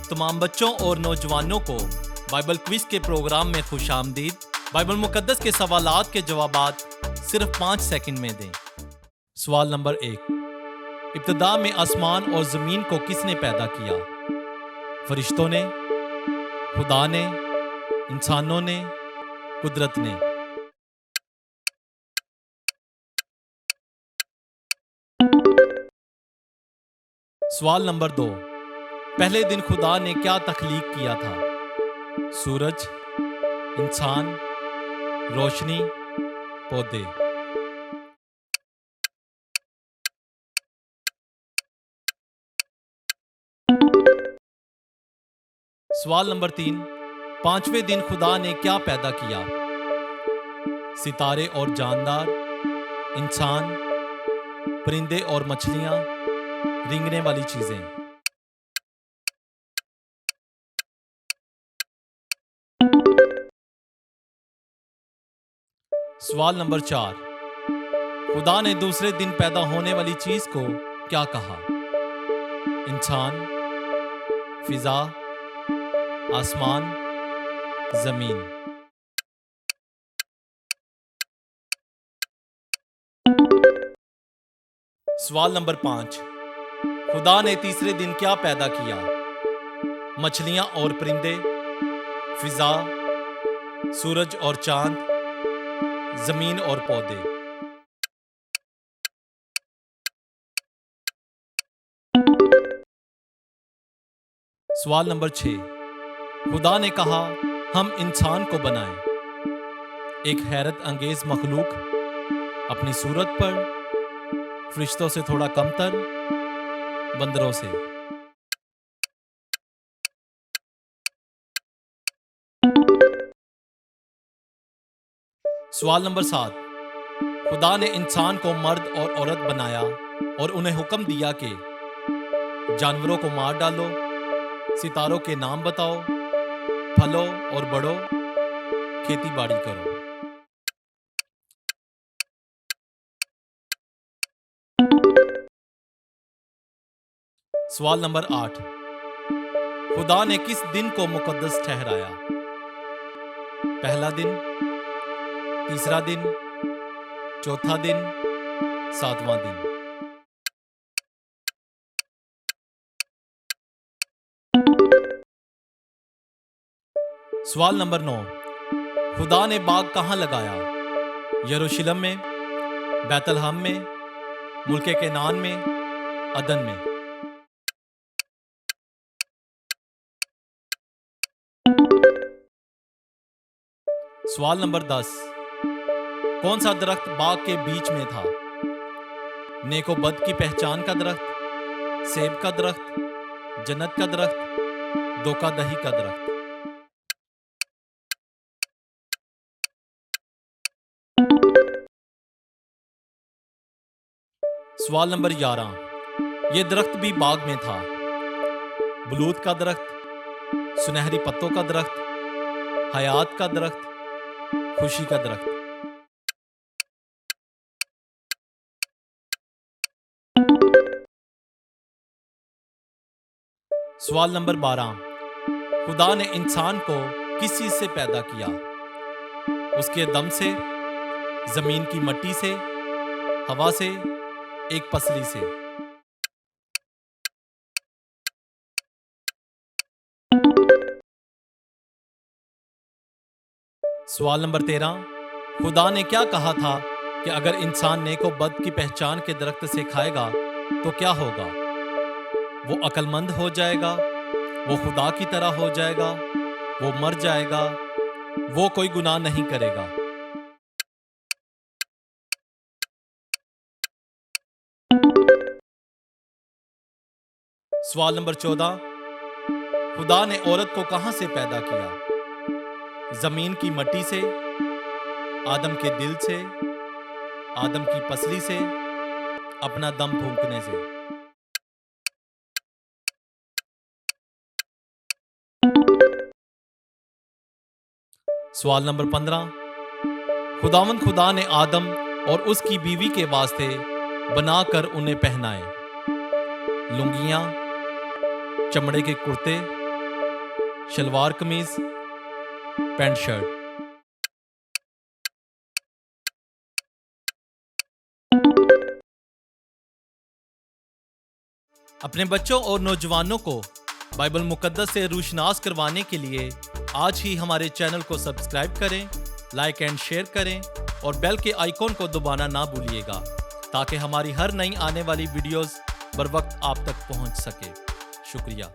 तमाम बच्चों और नौजवानों को बाइबल क्विज के प्रोग्राम में खुशामदीद। बाइबल मुकद्दस के सवालात के जवाबात सिर्फ 5 सेकंड में दें। सवाल नंबर 1, इब्तिदा में आसमान और ज़मीन को किसने पैदा किया? फरिश्तों ने, खुदा ने, इंसानों ने, कुदरत ने? सवाल नंबर 2, पहले दिन खुदा ने क्या तख्लीक किया था? सूरज, इंसान, रोशनी, पौधे? सवाल नंबर 3, पांचवें दिन खुदा ने क्या पैदा किया? सितारे और जानदार, इंसान, परिंदे और मछलियां, रेंगने वाली चीजें? सवाल नंबर 4, खुदा ने दूसरे दिन पैदा होने वाली चीज को क्या कहा? इंसान, फिजा, आसमान, जमीन? सवाल नंबर 5, खुदा ने तीसरे दिन क्या पैदा किया? मछलियां और परिंदे, फिजा, सूरज और चांद, जमीन और पौधे? सवाल नंबर 6, खुदा ने कहा हम इंसान को बनाएं, एक हैरत अंगेज मखलूक, अपनी सूरत पर, फरिश्तों से थोड़ा कमतर, बंदरों से? सवाल नंबर 7, खुदा ने इंसान को मर्द और औरत बनाया और उन्हें हुक्म दिया कि जानवरों को मार डालो, सितारों के नाम बताओ, फलो और बढ़ो, खेती बाड़ी करो। सवाल नंबर 8, खुदा ने किस दिन को मुकद्दस ठहराया? पहला दिन, तीसरा दिन, चौथा दिन, सातवां दिन? सवाल नंबर 9, खुदा ने बाग कहां लगाया? यरूशलेम में, बैतलहम में, मुल्के केनान में, अदन में? सवाल नंबर 10, कौन सा दरख्त बाग के बीच में था? नेको बद की पहचान का दरख्त, सेब का दरख्त, जन्नत का दरख्त, धोखा दही का दरख्त? सवाल नंबर 11, यह दरख्त भी बाग में था। बलूत का दरख्त, सुनहरी पत्तों का दरख्त, हयात का दरख्त, खुशी का दरख्त? सवाल नंबर 12, खुदा ने इंसान को किस चीज से पैदा किया? उसके दम से, जमीन की मट्टी से, हवा से, एक पसली से? सवाल नंबर 13, खुदा ने क्या कहा था कि अगर इंसान नेको बद की पहचान के दरख्त से खाएगा तो क्या होगा? वो अक्लमंद हो जाएगा, वो खुदा की तरह हो जाएगा, वो मर जाएगा, वो कोई गुनाह नहीं करेगा? सवाल नंबर 14, खुदा ने औरत को कहां से पैदा किया? जमीन की मट्टी से, आदम के दिल से, आदम की पसली से, अपना दम फूंकने से? सवाल नंबर 15, खुदावंद खुदा ने आदम और उसकी बीवी के वास्ते बनाकर उन्हें पहनाए लुंगियां, चमड़े के कुर्ते, शलवार कमीज, पैंट शर्ट। अपने बच्चों और नौजवानों को बाइबल मुकद्दस से रूशनास करवाने के लिए आज ही हमारे चैनल को सब्सक्राइब करें, लाइक एंड शेयर करें और बेल के आइकॉन को दबाना ना भूलिएगा ताकि हमारी हर नई आने वाली वीडियोस बर वक्त आप तक पहुंच सके। शुक्रिया।